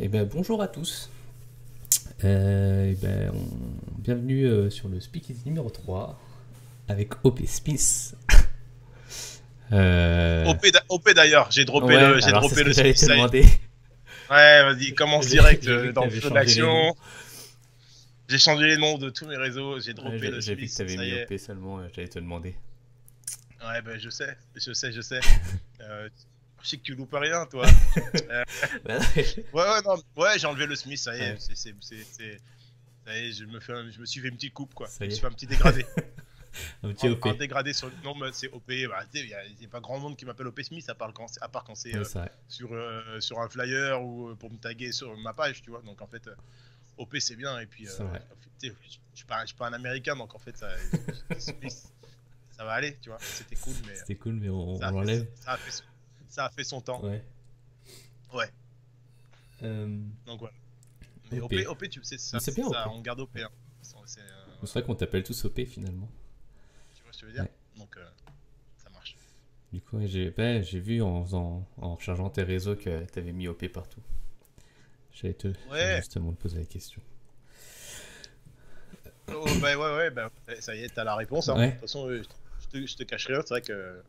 Eh ben, bonjour à tous. Bienvenue sur le Speakeasy numéro 3 avec OP Smith. Euh, OP d'ailleurs, Ouais, j'ai alors c'est ce droppé que le j'allais Smith, te ça y est. demander. Ouais, vas-y, commence J'ai direct j'ai vu que tu dans le avais feu de changé les noms. l'action. J'ai changé les noms de tous mes réseaux, j'ai Ouais, droppé le j'ai vu que tu Smith, avais ça mis y est. OP seulement, j'allais te demander. Ouais, ben je sais. Je sais que tu loupes rien, toi. Euh, Bah, ouais, ouais, non, ouais, j'ai enlevé le Smith, ça y est. ouais, Ça y est, je me suis fait une petite coupe, quoi. ça Je me y suis est. fait un petit dégradé. Un petit Un OP. dégradé sur le nom, mais c'est OP. Bah, tu sais, y a pas grand monde qui m'appelle OP Smith, à part quand c'est Ouais, c'est vrai. sur un flyer ou pour me taguer sur ma page, tu vois. Donc en fait. OP c'est bien et puis C'est vrai. je suis pas un américain donc en fait Smith, ça va aller tu vois c'était cool mais C'était cool, mais on ça a fait l'enlève. ça a fait son temps Ouais. ouais Euh, donc voilà mais OP. OP tu sais Mais c'est bien OP. on garde OP hein. C'est Voilà vrai qu'on t'appelle tous OP finalement. tu vois ce que je veux dire Ouais. donc ça marche Du coup, ouais, j'ai vu en rechargeant tes réseaux que t'avais mis OP partout. J'allais ouais justement te poser la question. oh, bah ouais, ça y est t'as la réponse hein. De Ouais, toute façon je te cache rien c'est vrai que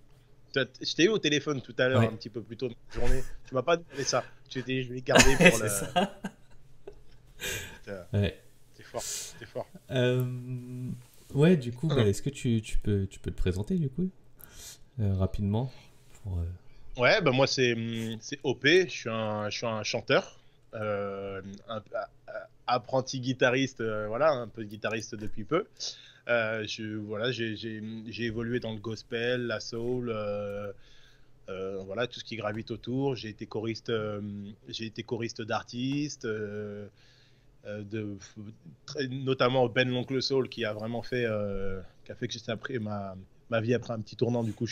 je t'ai eu au téléphone tout à l'heure, ouais, un petit peu plus tôt dans la journée. Tu m'as pas demandé ça. Tu t'es, je l'ai gardé pour c'est le. ça. Putain, Ouais. t'es fort, t'es fort. Euh, ouais, du coup, bah, Hum. est-ce que tu peux te présenter du coup rapidement pour, Ouais, bah moi c'est OP. Je suis un chanteur, apprenti guitariste. Voilà, un peu guitariste depuis peu. Voilà, j'ai évolué dans le gospel, la soul. Voilà tout ce qui gravite autour. J'ai été choriste d'artistes. Notamment Ben l'Oncle Soul qui a fait que j'ai appris ma vie après un petit tournant. Du coup,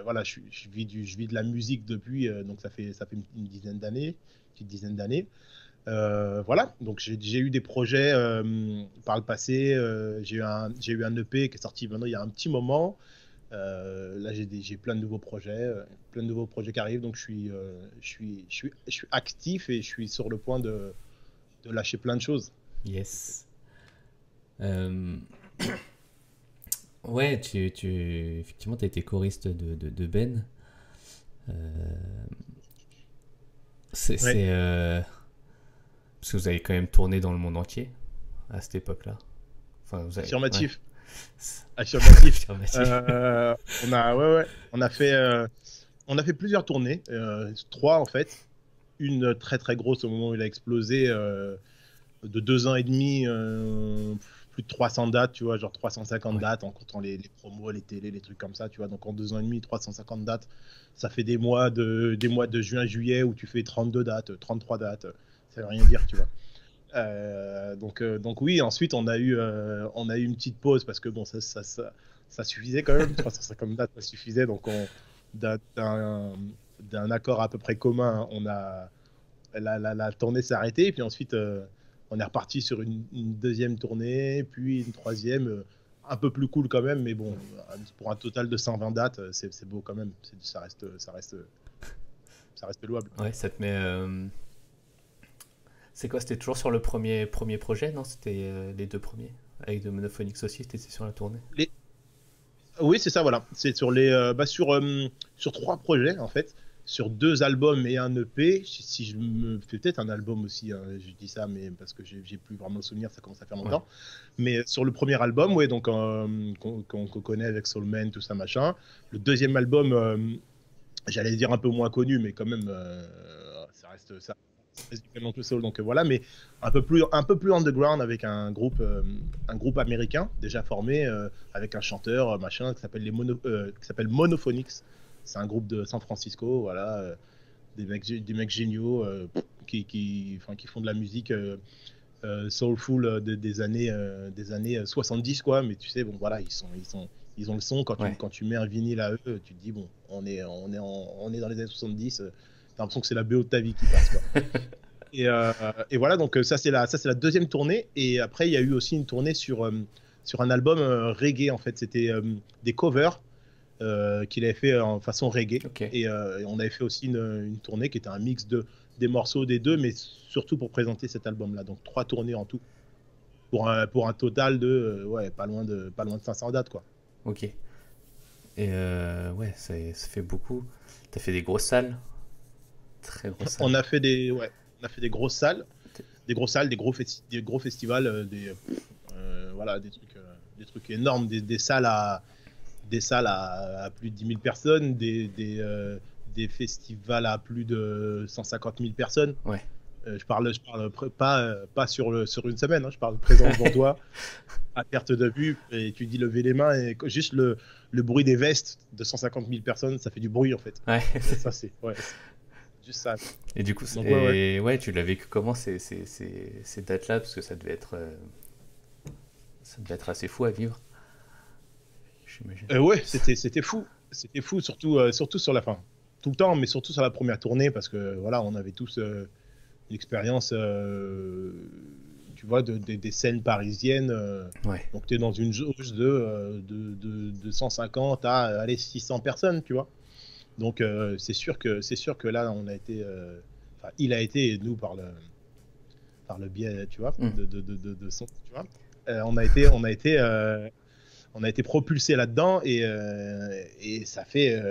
voilà, je vis de la musique depuis, donc ça fait une dizaine d'années, petite dizaine d'années. Voilà, donc j'ai eu des projets par le passé. J'ai eu un EP qui est sorti maintenant il y a un petit moment. Là, j'ai plein de nouveaux projets, plein de nouveaux projets qui arrivent. Donc, je suis actif et je suis sur le point de lâcher plein de choses. yes. Euh, ouais, effectivement, t'as été choriste de Ben. Euh, Ouais. c'est parce que vous avez quand même tourné dans le monde entier à cette époque-là. Enfin, vous avez, ouais, Affirmatif. Affirmatif. affirmatif. Ouais, on a fait plusieurs tournées, trois en fait. Une très très grosse au moment où il a explosé, de 2 ans et demi, plus de 300 dates, tu vois, genre 350 Ouais. dates en comptant les promos, les télés, les trucs comme ça, tu vois. Donc en 2 ans et demi, 350 dates, ça fait des mois de juin, juillet où tu fais 32 dates, 33 dates, ça veut rien dire, tu vois. Donc oui, ensuite on a eu une petite pause parce que bon, ça suffisait quand même, 350 dates, ça suffisait. D'un d'un- d'un accord à peu près commun, la tournée s'est arrêtée. Et puis ensuite, on est reparti sur une deuxième tournée, puis une troisième, un peu plus cool quand même, mais bon, pour un total de 120 dates, c'est beau quand même. Ça reste louable. Ouais, ça te met. C'est quoi? C'était toujours sur le premier projet, non? C'était les deux premiers. Avec de Monophonics aussi, c'était sur la tournée. Les, Oui, c'est ça, voilà. C'est sur trois projets, en fait. Sur deux albums et un EP. Si je me fais peut-être un album aussi, hein, je dis ça, mais parce que j'ai plus vraiment le souvenir, ça commence à faire Ouais. longtemps. Mais sur le premier album, ouais, donc qu'on connaît avec Soulman, tout ça, machin. Le deuxième album, j'allais dire un peu moins connu, mais quand même, ça reste du Canon Soul, donc voilà, mais un peu plus underground avec un groupe américain déjà formé, avec un chanteur, machin, qui s'appelle Monophonics. C'est un groupe de San Francisco, voilà, des mecs géniaux, enfin, qui font de la musique soulful, des années 70, quoi. Mais tu sais, bon, voilà, ils ont le son. Ouais. Quand tu mets un vinyle à eux, tu te dis, bon, on est dans les années 70. T'as l'impression que c'est la BO de ta vie qui passe, quoi. Et voilà, donc ça, c'est la deuxième tournée. Et après, il y a eu aussi une tournée sur un album reggae, en fait. C'était des covers qu'il avait fait en façon reggae. Ok. Et on avait fait aussi une tournée qui était un mix des morceaux des deux, mais surtout pour présenter cet album-là. Donc 3 tournées en tout, pour un total de ouais, pas loin de 500 dates, quoi. Ok. Et ouais, ça fait beaucoup. T'as fait des grosses salles, très grosses salles. Ouais, on a fait des gros festivals, voilà, des trucs énormes, des salles à plus de 10 000 personnes, des festivals à plus de 150 000 personnes. Ouais. Pas sur une semaine, hein, je parle présent devant toi, à perte de vue, et tu dis lever les mains, et juste le bruit des vestes de 150 000 personnes, ça fait du bruit en fait. Ouais. Ça, c'est ouais, juste ça. Et du coup, Donc, ouais. ouais, tu l'as vécu comment ces dates-là? Parce que ça devait être assez fou à vivre, j'imagine. Ouais, c'était fou. C'était fou, surtout sur la fin. Tout le temps, mais surtout sur la première tournée, parce que voilà, on avait tous une expérience, tu vois, des scènes parisiennes. Ouais. Donc, tu es dans une jauge de 150 à allez, 600 personnes, tu vois. Donc, c'est sûr que là, on a été. Enfin, il a été, et nous, par le biais, tu vois, Mm. de son, tu vois. On a été propulsé là-dedans et ça fait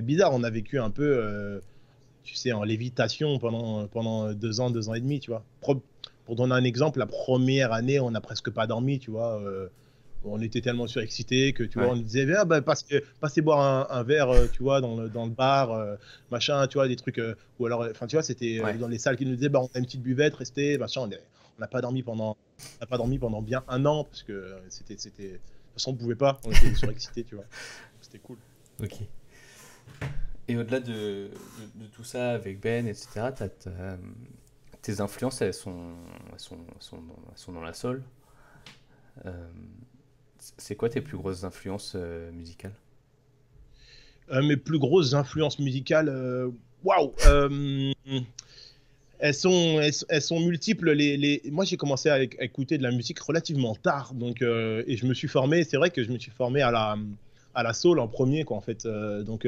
bizarre. On a vécu un peu, tu sais, en lévitation pendant 2 ans et demi, tu vois. Pour donner un exemple, la première année, on n'a presque pas dormi, tu vois. On était tellement surexcités que, tu vois, Ouais. on disait, ah, bah, passez boire un verre, tu vois, dans le bar, machin, tu vois, des trucs. Ou alors, enfin, tu vois, c'était Ouais. dans les salles qui nous disaient, bah, on a une petite buvette, restez, machin. On n'a pas dormi pendant bien un an parce que de toute façon, on pouvait pas, on était surexcités, tu vois. C'était cool. Ok. Et au-delà de tout ça avec Ben, etc., tes influences, elles sont dans la soul. Euh, c'est quoi tes plus grosses influences musicales? Mes plus grosses influences musicales, waouh, elles sont multiples. Moi, j'ai commencé à écouter de la musique relativement tard, donc et je me suis formé. C'est vrai que je me suis formé à la soul en premier, quoi, en fait. Donc,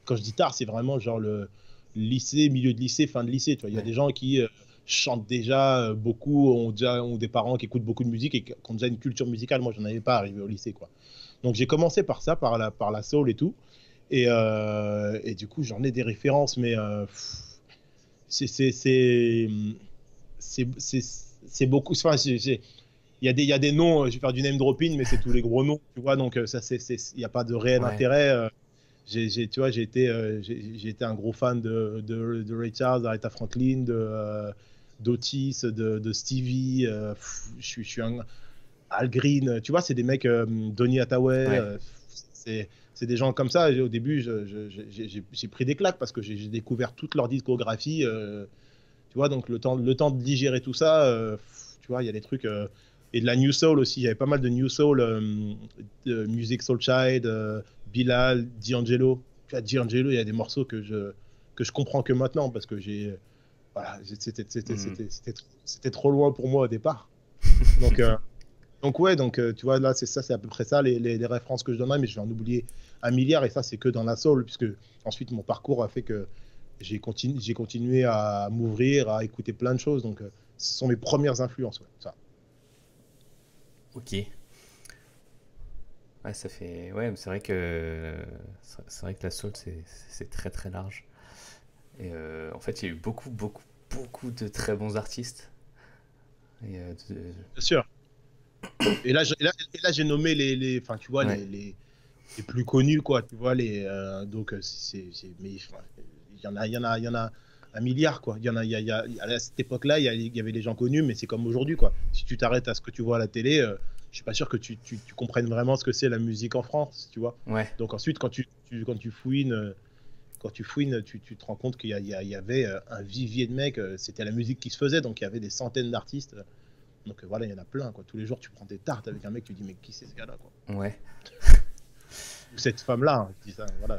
quand je dis tard, c'est vraiment genre le lycée, milieu de lycée, fin de lycée. Tu vois, il y a Ouais. des gens qui chantent déjà beaucoup, ont des parents qui écoutent beaucoup de musique et qui ont déjà une culture musicale. Moi, j'en avais pas arrivé au lycée, quoi. Donc, j'ai commencé par ça, par la soul et tout. Et du coup, j'en ai des références, mais c'est c'est c'est c'est c'est beaucoup. Enfin, il y a des noms. Je vais faire du name dropping, mais c'est tous les gros noms, tu vois. Donc ça, il n'y a pas de réel Ouais. intérêt. Tu vois, j'ai été un gros fan de Ray Charles, d'Aretha Franklin, d'Otis, de Stevie. Je suis un Al Green. Tu vois, c'est des mecs. Donny Hathaway. Ouais. C'est des gens comme ça. Au début, j'ai pris des claques parce que j'ai découvert toute leur discographie. Tu vois, donc le temps de digérer tout ça, tu vois, il y a des trucs. Et de la New Soul aussi. Il y avait pas mal de New Soul, de Music Soul Child, Bilal, D'Angelo. Tu vois, D'Angelo, il y a des morceaux que je comprends que maintenant parce que voilà, Hmm. c'était trop loin pour moi au départ. Donc, ouais, tu vois, là, c'est à peu près ça, les références que je donnerais, mais je vais en oublier un milliard, et ça, c'est que dans la soul, puisque ensuite, mon parcours a fait que j'ai continué à m'ouvrir, à écouter plein de choses, donc ce sont mes premières influences, ouais, ça. Ok. Ouais, ça fait. Ouais, mais c'est vrai que la soul, c'est très très large. Et en fait, il y a eu beaucoup de très bons artistes. Et, Bien sûr. Et là j'ai nommé enfin, tu vois, ouais. les plus connus, quoi, tu vois, donc, mais enfin, il y en a un milliard, quoi. À cette époque-là, il y avait des gens connus, mais c'est comme aujourd'hui, quoi. Si tu t'arrêtes à ce que tu vois à la télé, je suis pas sûr que tu comprennes vraiment ce que c'est la musique en France, tu vois. Ouais. Donc ensuite, quand tu fouines, tu te rends compte il y avait un vivier de mecs, c'était la musique qui se faisait, donc il y avait des centaines d'artistes. Donc voilà, il y en a plein, quoi. Tous les jours, tu prends des tartes avec un mec, tu dis, mais qui c'est ce gars-là, quoi. Ouais. Ou cette femme-là, hein, je dis ça, voilà,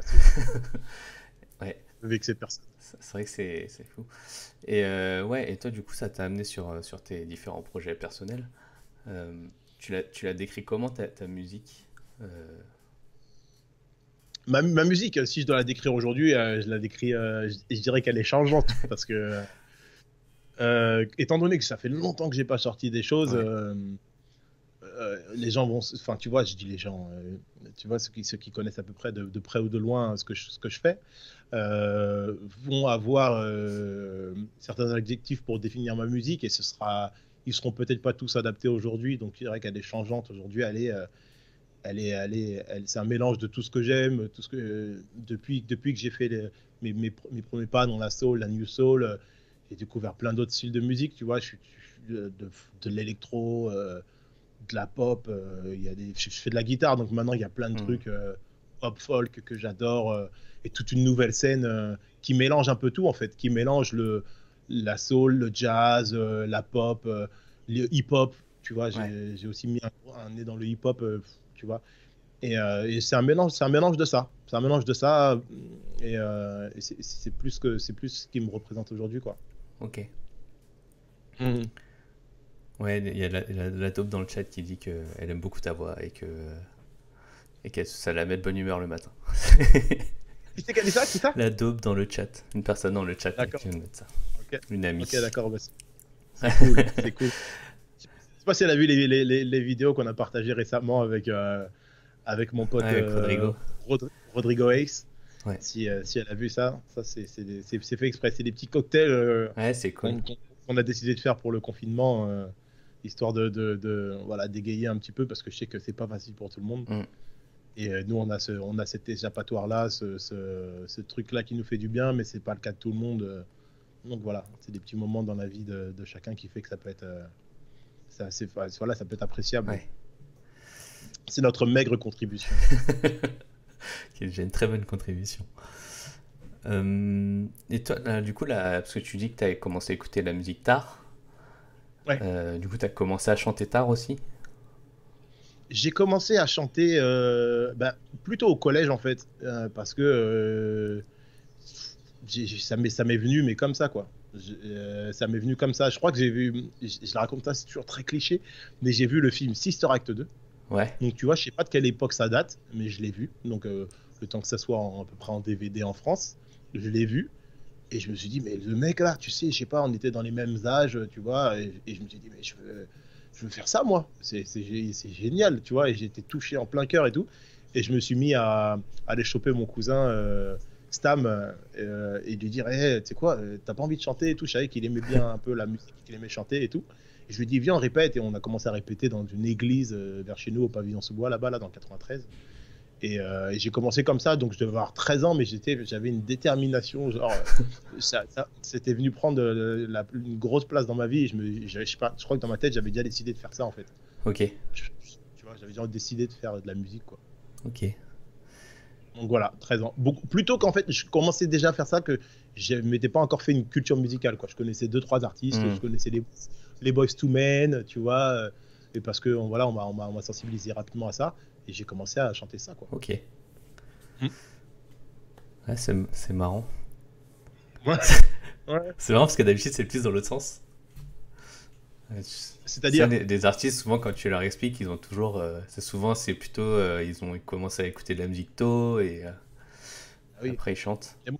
Ouais. avec cette personne. C'est vrai que c'est fou. Et ouais, et toi, du coup, ça t'a amené sur tes différents projets personnels. Tu l'as décrit comment ta musique? Euh, Ma musique, si je dois la décrire aujourd'hui, je la décris, je dirais qu'elle est changeante parce que, étant donné que ça fait longtemps que j'ai pas sorti des choses, Ouais. les gens vont, enfin, tu vois, je dis les gens, tu vois, ceux qui connaissent à peu près de près ou de loin ce que je fais, vont avoir certains adjectifs pour définir ma musique et ils seront peut-être pas tous adaptés aujourd'hui, donc je dirais qu'elle est changeante aujourd'hui. C'est un mélange de tout ce que j'aime, tout ce que depuis que j'ai fait mes premiers pas dans la soul, la new soul, j'ai découvert plein d'autres styles de musique. Tu vois, de l'électro, de la pop. Je fais de la guitare, donc maintenant il y a plein de Hmm. trucs pop folk que j'adore et toute une nouvelle scène qui mélange un peu tout en fait, qui mélange la soul, le jazz, la pop, le hip-hop. Tu vois, Ouais. j'ai aussi mis un nez dans le hip-hop, tu vois. Et c'est un mélange de ça. C'est un mélange de ça. Et c'est plus ce qui me représente aujourd'hui, quoi. Ok. Mhm. Ouais, il y a la taupe dans le chat qui dit qu'elle aime beaucoup ta voix et que ça la met de bonne humeur le matin. Qui c'est qui a dit ça? Qui ça? La daube dans le chat. Une personne dans le chat là, qui D'accord. vient de mettre ça. Ok. Une Ok, amie. d'accord. Bah, c'est cool. C'est cool. Je sais pas si elle a vu les vidéos qu'on a partagées récemment avec mon pote Ouais, avec Rodrigo. Rodrigo Ace. Ouais. Si elle a vu ça, c'est fait exprès. C'est des petits cocktails Ouais, c'est cool. qu'on a décidé de faire pour le confinement, histoire voilà, d'égayer un petit peu, parce que je sais que c'est pas facile pour tout le monde. Mm. Et nous, on a cet échappatoire-là, ce truc-là qui nous fait du bien, mais c'est pas le cas de tout le monde. Donc voilà, c'est des petits moments dans la vie de chacun qui fait que ça peut être, voilà, ça peut être appréciable. Ouais. C'est notre maigre contribution. Qui est déjà une très bonne contribution. Et toi, là, du coup, là, parce que tu dis que tu as commencé à écouter la musique tard, Ouais. du coup, tu as commencé à chanter tard aussi. J'ai commencé à chanter plutôt au collège en fait, parce que ça m'est venu, mais comme ça quoi. Ça m'est venu comme ça. Je crois que j'ai vu, je la raconte ça, c'est toujours très cliché, mais j'ai vu le film Sister Act 2. Ouais. Donc tu vois, je sais pas de quelle époque ça date, mais je l'ai vu. Donc le temps que ça soit à peu près en DVD en France, je l'ai vu. Et je me suis dit, mais le mec là, tu sais, je sais pas, on était dans les mêmes âges, tu vois. Et je me suis dit, mais je veux faire ça, moi. C'est génial, tu vois. Et j'ai été touché en plein cœur et tout. Et je me suis mis à aller choper mon cousin Stam et lui dire, hey, tu sais quoi, t'as pas envie de chanter et tout. Je savais qu'il aimait bien un peu la musique, qu'il aimait chanter et tout. Et je lui ai dit, viens, on répète. Et on a commencé à répéter dans une église vers chez nous, au pavillon sous-bois, là-bas, là, dans le 93. Et j'ai commencé comme ça, donc je devais avoir 13 ans, mais j'avais une détermination, genre, c'était venu prendre une grosse place dans ma vie. Et je sais pas, je crois que dans ma tête, j'avais déjà décidé de faire ça, en fait. Ok. Tu vois, j'avais déjà décidé de faire de la musique, quoi. Ok. Donc voilà, 13 ans. Plutôt qu'en fait, je commençais déjà à faire ça que je m'étais pas encore fait une culture musicale, quoi. Je connaissais deux, trois artistes, Hmm. je connaissais les Boyz II Men, tu vois, et parce que voilà, on m'a sensibilisé rapidement à ça, et j'ai commencé à chanter ça, quoi. Ok. Hmm. Ouais, c'est marrant. Ouais. Ouais. C'est marrant parce que d'habitude, c'est plus dans l'autre sens. Tu sais, C'est-à-dire, les artistes, souvent, quand tu leur expliques, ils ont toujours. C'est souvent, c'est plutôt. Ils ont commencé à écouter de la musique tôt et ah oui, après ils chantent. ouais,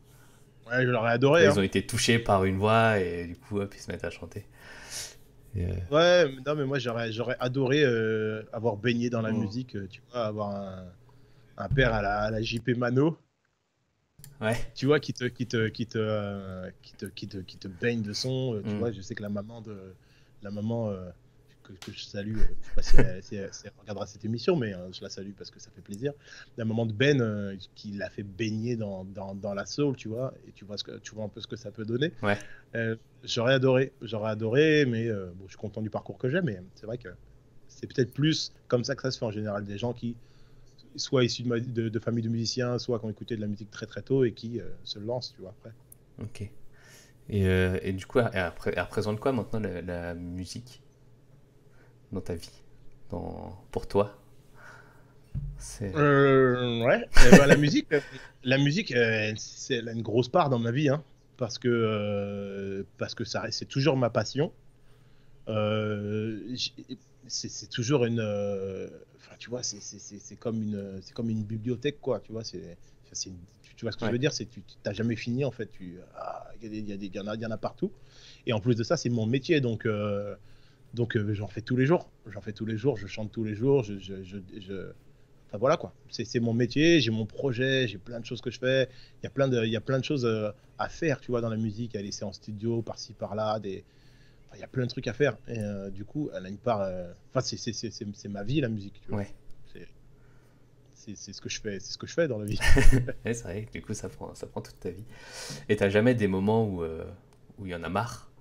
je l'aurais Enfin, adoré, ils hein. ont été touchés par une voix et du coup, hop, ils se mettent à chanter. Et, Ouais, mais non, mais moi j'aurais adoré avoir baigné dans la hmm. musique, tu vois, avoir un père à la JP Mano, Ouais. tu vois, qui te baigne de son. Tu Hmm. vois, je sais que la maman que je salue, je sais pas si elle regardera cette émission, mais je la salue parce que ça fait plaisir. La maman de Ben qui l'a fait baigner dans la soul, tu vois, et tu vois un peu ce que ça peut donner. Ouais. Euh, j'aurais adoré, mais bon, je suis content du parcours que j'ai, mais c'est vrai que c'est peut-être plus comme ça que ça se fait en général, des gens qui soit issus de familles de musiciens, soit qui ont écouté de la musique très très tôt et qui se lancent, tu vois, après. Ok. Et du coup, elle représente quoi maintenant la musique dans ta vie pour toi c'est... Ouais, bah, la musique elle a une grosse part dans ma vie, hein, parce que c'est toujours ma passion. Euh, j- c'est toujours une. enfin, tu vois, c'est comme une bibliothèque, quoi. Tu vois, tu vois ce que je Ouais. veux dire, c'est tu n'as jamais fini en fait. Il y en a partout. Et en plus de ça, c'est mon métier, donc j'en fais tous les jours. J'en fais tous les jours. Je chante tous les jours. Enfin voilà quoi. C'est mon métier. J'ai mon projet. J'ai plein de choses que je fais. Il y a plein de choses à faire, tu vois, dans la musique, à laisser en studio, par-ci par-là. Enfin, il y a plein de trucs à faire. Et du coup, elle a une part. Enfin, c'est ma vie la musique, tu vois. Ouais. C'est c'est ce que je fais. C'est ce que je fais dans la vie. Ouais, c'est vrai que du coup, ça prend toute ta vie. Et t'as jamais des moments où il y en a marre?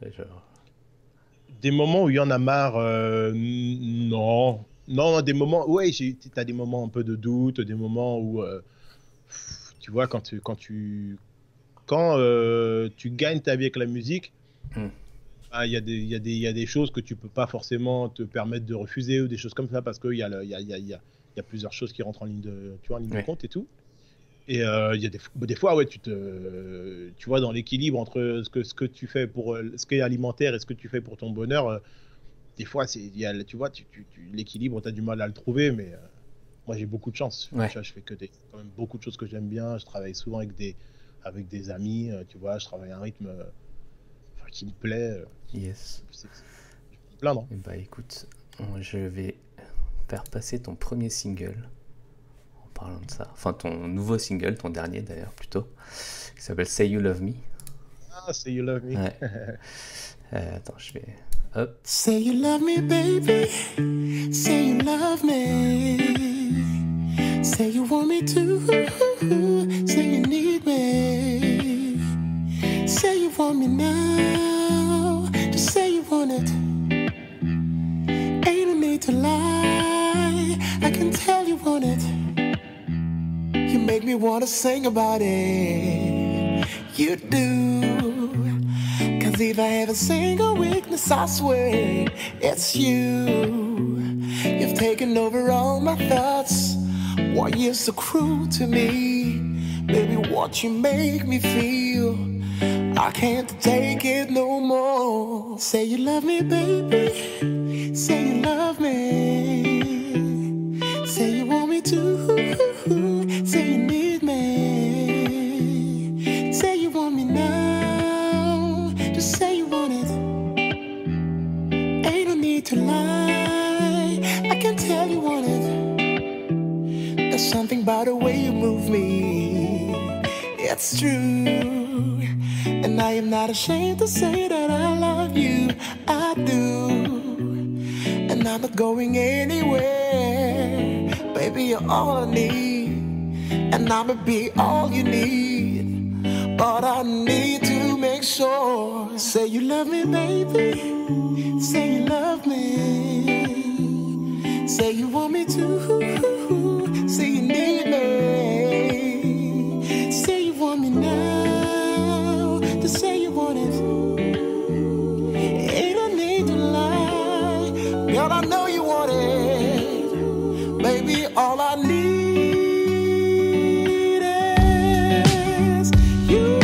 Genre, Des moments où il y en a marre, non. Non, des moments, ouais, t'as des moments un peu de doute, des moments où, tu vois, quand tu gagnes ta vie avec la musique, hmm, ah, il y a des choses que tu peux pas forcément te permettre de refuser ou des choses comme ça parce qu'il y a, il y a plusieurs choses qui rentrent en ligne tu vois, en ligne de ouais, compte et tout. Et il y a des fois, ouais, tu vois, dans l'équilibre entre ce que tu fais pour ce qui est alimentaire et ce que tu fais pour ton bonheur, des fois, tu vois, l'équilibre, tu as du mal à le trouver, mais moi, j'ai beaucoup de chance. Tu ouais, vois, je fais quand même beaucoup de choses que j'aime bien. Je travaille souvent avec des amis, tu vois, je travaille à un rythme enfin, qui me plaît. yes. Je peux me plaindre, hein. Et bah écoute, je vais faire passer ton premier single en parlant de ça. Enfin, ton nouveau single, ton dernier d'ailleurs, plutôt, qui s'appelle Say You Love Me. Ah, Say You Love Me. Ouais. Attends, je vais. Hop. Say you love me, baby. Say you love me. Say you want me to. Say you need me. Say you want me now. Just say you want it. Ain't no need to lie. I can tell you want it. You make me wanna sing about it. You do. Cause if I have a single weakness, I swear it's you. You've taken over all my thoughts. Why you're so cruel to me? Baby, what you make me feel, I can't take it no more. Say you love me, baby. Say you love me. Say you want me to. Say you need me. Say you want me now. Just say you want it. Ain't no need to lie. I can tell you want it. There's something about the way you move me. It's true. And I am not ashamed to say that I love you. I do. And I'm not going anywhere. Baby, you're all I need. And I'ma be all you need. But I need to make sure. Say you love me, baby. Say you love me. Say you want me to. Say you need me. Say you want me now. Just say you want it. Ain't no need to lie. Girl, I know you want it. Baby, all I need is you.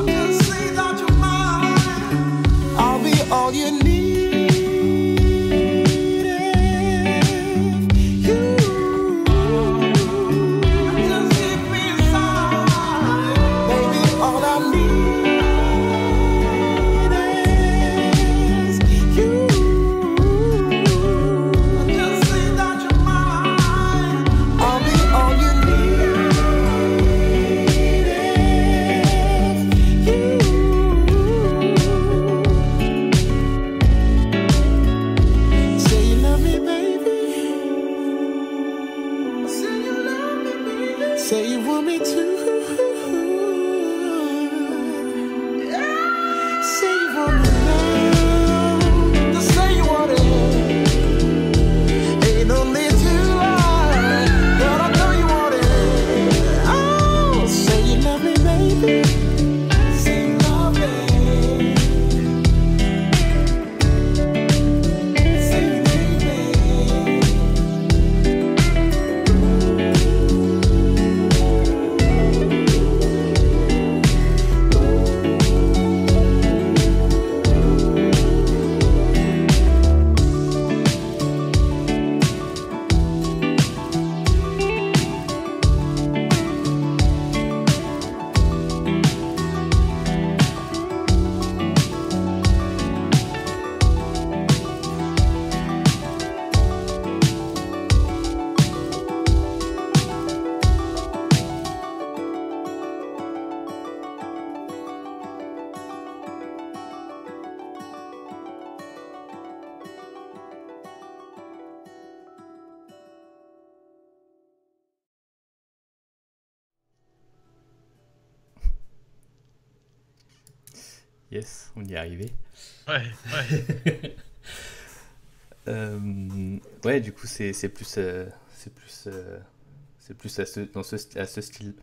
Just say that you're mine. I'll be all you need. Say you want me to. Say you want me now. Just say you want it. Ain't no need to lie. Girl, I know you want it. Oh, say you love me, baby. Say you love me. Say you need me. Yes, on y est arrivé. Ouais, ouais. Ouais, du coup, c'est plus, c'est plus à ce style.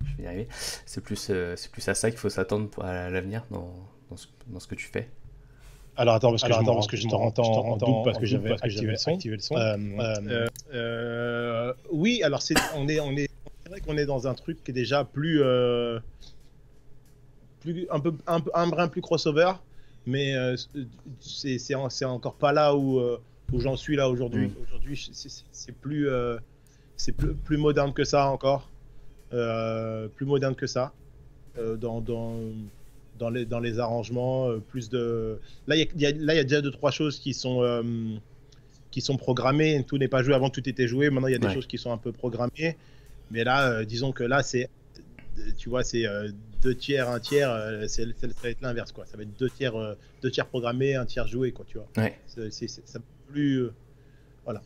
Je vais y arriver. C'est plus à ça qu'il faut s'attendre à l'avenir dans ce que tu fais. Alors attends, parce que je t'entends en double parce que j'avais activé le son. Oui, alors c'est vrai qu'on est dans un truc qui est déjà plus un brin plus crossover, mais c'est encore pas là où j'en suis là aujourd'hui. Aujourd'hui, c'est plus moderne que ça encore, plus moderne que ça dans les arrangements, plus de là il y a déjà 2-3 choses qui sont programmées. Tout n'est pas joué, avant tout était joué, maintenant il y a des choses qui sont un peu programmées, mais là disons que là c'est, tu vois, c'est 2 tiers, 1 tiers, ça va être l'inverse, quoi. Ça va être 2 tiers programmés, 1 tiers joué, quoi, tu vois. Ouais. C'est plus voilà,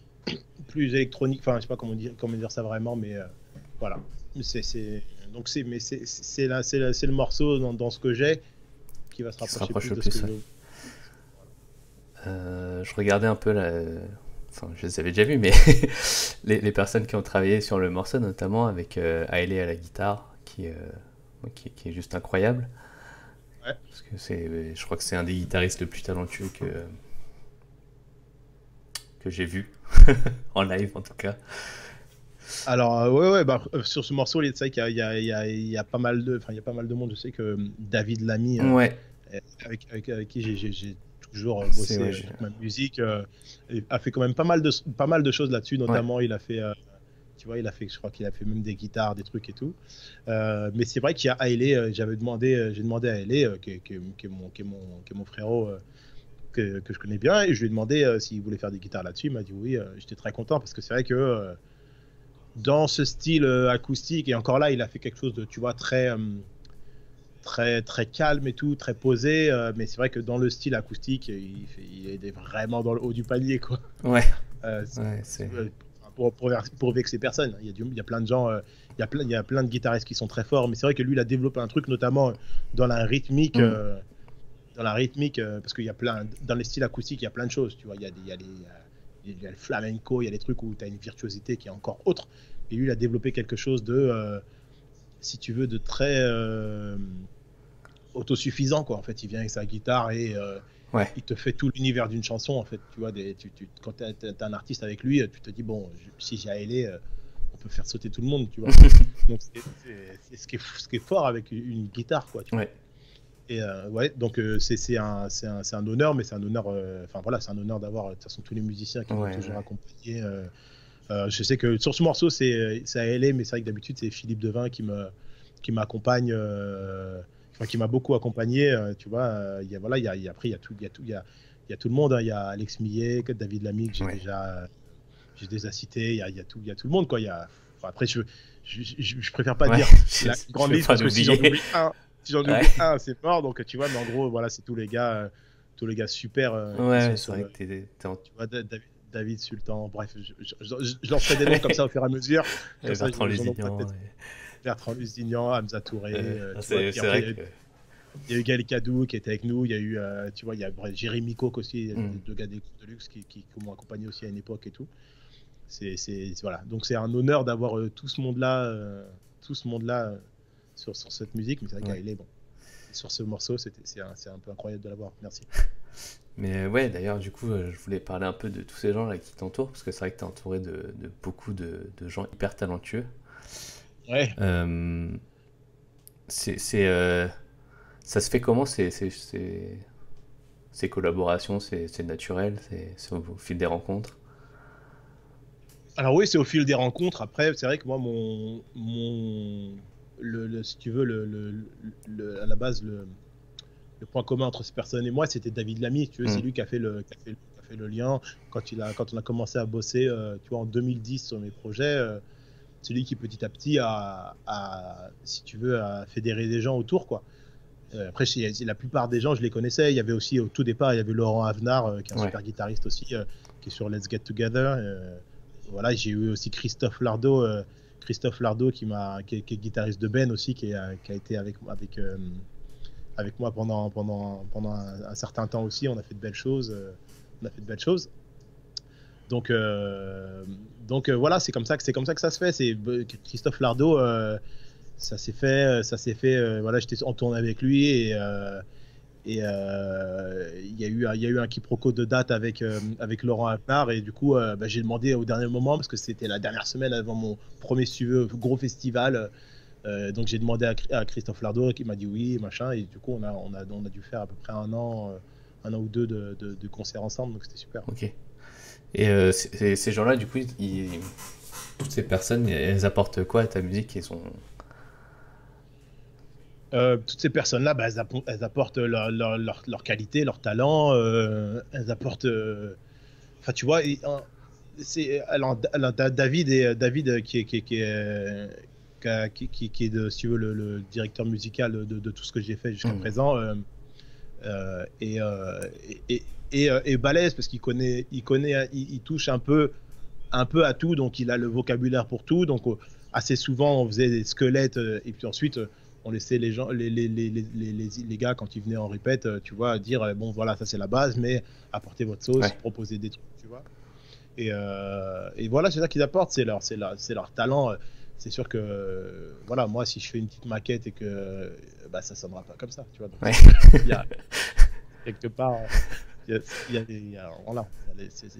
plus électronique, enfin je sais pas comment dire ça vraiment, mais voilà. Donc c'est le morceau dans ce que j'ai qui va se rapprocher plus de ce que je regardais un peu enfin je les avais déjà vus, mais les personnes qui ont travaillé sur le morceau, notamment avec Hailey à la guitare, qui est juste incroyable. Ouais. Parce que je crois que c'est un des guitaristes le plus talentueux que j'ai vu en live, en tout cas. Alors ouais, sur ce morceau, c'est vrai qu'il y a pas mal de monde. Je sais que David Lamy, avec qui j'ai toujours bossé toute ma musique, a fait quand même pas mal de choses là-dessus. Notamment, il a fait, je crois qu'il a fait même des guitares, des trucs et tout. Mais c'est vrai qu'il y a Hailey. J'ai demandé à Hailey, qui est mon frérot, que je connais bien, et je lui ai demandé s'il voulait faire des guitares là-dessus. Il m'a dit oui. J'étais très content parce que c'est vrai que dans ce style acoustique, et encore là, il a fait quelque chose de, tu vois, très calme et tout, très posé, mais c'est vrai que dans le style acoustique, il est vraiment dans le haut du panier, quoi. Ouais. Pour vexer personne. Il y a plein de gens, il y a plein de guitaristes qui sont très forts, mais c'est vrai que lui, il a développé un truc, notamment dans la rythmique, parce qu'il y a dans les styles acoustiques, il y a plein de choses, tu vois. Il y a le flamenco, il y a des trucs où tu as une virtuosité qui est encore autre. Et lui, il a développé quelque chose de, si tu veux, de très autosuffisant, quoi. En fait, il vient avec sa guitare et il te fait tout l'univers d'une chanson, en fait. Tu vois, quand tu as un artiste avec lui, tu te dis, bon, si j'ai Hailey, on peut faire sauter tout le monde, tu vois. Donc, c'est ce qui est fort avec une guitare, quoi. Tu vois. Et donc c'est un honneur, mais c'est un honneur, enfin voilà, c'est un honneur d'avoir de toute façon tous les musiciens qui m'ont toujours accompagné. Je sais que sur ce morceau c'est Hailey, mais c'est vrai que d'habitude c'est Philippe Devin qui m'accompagne, enfin qui m'a beaucoup accompagné, tu vois. Il y a tout le monde, hein. Il y a Alex Millet, David Lamy que j'ai déjà cité. Il y a tout le monde, quoi. Après je préfère pas dire la grande liste parce que si j'en oublie un. Si j'en oublie un, c'est mort, donc tu vois, mais en gros, voilà, c'est tous les gars super. C'est vrai que tu vois, David Sultan, bref, je lancerai des noms comme ça au fur et à mesure. Bertrand Lusignan. Bertrand Lusignan, Hamza Touré. C'est vrai que... Il y a eu Gaël Cadou qui était avec nous, il y a eu, tu vois, il y a Jérémy Coq aussi, deux gars des groupes de luxe qui m'ont accompagné aussi à une époque et tout. Voilà, donc c'est un honneur d'avoir tout ce monde-là sur cette musique, mais c'est vrai qu'elle est bon. Sur ce morceau, c'est un peu incroyable de l'avoir. Merci. Mais ouais, d'ailleurs, du coup, je voulais parler un peu de tous ces gens là qui t'entourent, parce que c'est vrai que t'es entouré de beaucoup de gens hyper talentueux. Ouais. Ça se fait comment ces collaborations, c'est naturel, c'est au fil des rencontres? Alors oui, c'est au fil des rencontres. Après, c'est vrai que moi, si tu veux, à la base, le point commun entre ces personnes et moi, c'était David Lamy. Tu vois, c'est lui qui a fait le lien. Quand on a commencé à bosser, tu vois, en 2010 sur mes projets, c'est lui qui petit à petit si tu veux, a fédéré des gens autour, quoi. Après, la plupart des gens, je les connaissais. Il y avait aussi, au tout départ, il y avait Laurent Avenard, qui est un super guitariste aussi, qui est sur Let's Get Together. Voilà, j'ai eu aussi Christophe Lardo qui est guitariste de Ben aussi, qui a été avec moi pendant un certain temps aussi. On a fait de belles choses. Donc voilà, c'est comme ça que ça se fait. C'est Christophe Lardot, ça s'est fait. Voilà, j'étais en tournée avec lui et il y a eu un quiproquo de date avec Laurent Apnar et du coup j'ai demandé au dernier moment parce que c'était la dernière semaine avant mon premier gros festival. Donc j'ai demandé à Christophe Lardot qui m'a dit oui machin et du coup on a dû faire à peu près un an ou deux de concerts ensemble, donc c'était super. Ok. Et ces gens-là, du coup, toutes ces personnes, elles apportent quoi à ta musique? Toutes ces personnes-là, elles apportent leur qualité, leur talent. Elles apportent. Enfin, tu vois, alors, David qui est si tu veux, le directeur musical de tout ce que j'ai fait jusqu'à présent. Et balèze parce il touche un peu à tout, donc il a le vocabulaire pour tout. Donc assez souvent on faisait des squelettes et puis ensuite on laissait les gens, les gars quand ils venaient en répète, tu vois, dire bon voilà ça c'est la base, mais apportez votre sauce, proposer des trucs, tu vois. Et voilà, c'est ça qu'ils apportent, c'est leur talent. C'est sûr que voilà, moi si je fais une petite maquette et que ça sonnera pas comme ça, tu vois. Donc, il y a quelque part voilà,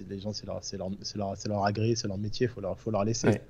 les gens c'est leur agré, c'est leur métier, faut leur laisser.